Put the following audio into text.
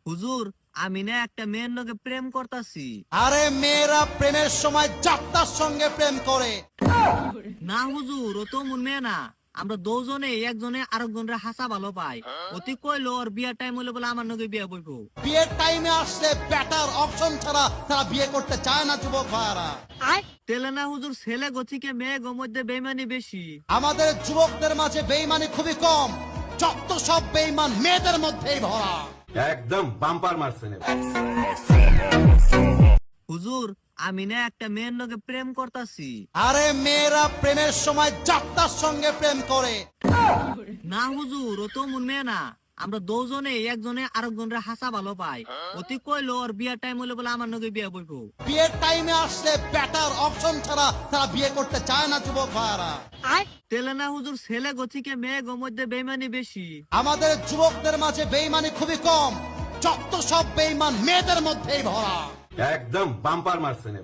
হুজুর, আমি না একটা মেয়ের লগে প্রেম করতাছি। আরে মেয়েরা প্রেমের সময় যাত্রার সঙ্গে প্রেম করে। না হুজুর, ও তো মন মেয়ে না। আমরা দুজনে একজনে আরেকজনের হাসা ভালো পাই। অতি কইলো ওর বিয়ার টাইম হলে বলে আমার লগে বিয়া বইবো। বিয়ের টাইমে আসলে বেটার অপশন ছাড়া তারা বিয়ে করতে চায় না যুবক ভাইয়ারা। তেলে না হুজুর, ছেলে গছিকে মেয়ে গো মধ্যে বেইমানি বেশি। আমাদের যুবকদের মাঝে বেইমানি খুবই কম, যত সব বেইমান মেয়েদের মধ্যেই ভরা। একদম বাম্পার মারছেন। হুজুর, আমি না একটা মেয়ের লগে প্রেম করতাছি। আরে মেয়েরা প্রেমের সময় যাত্রার সঙ্গে প্রেম করে। না হুজুর, ও তো মন মেয়ে না। আমরা দুজনে একজনে আরেকজনের হাসা ভালো পাই। অতি কইলো ওর বিয়ার টাইম হলে বলে আমার লগে বিয়া বইবো। বিয়ের টাইমে আসলে বেটার অপশন ছাড়া তারা বিয়ে করতে চায় না যুবক ভাইয়ারা। তেলে না হুজুর, ছেলে গছিকে মেয়ে গো মধ্যে বেইমানি বেশি। আমাদের যুবকদের মাঝে বেইমানি খুবই কম, যত সব বেইমান মেয়েদের মধ্যেই ভরা। একদম বাম্পার মারছেন।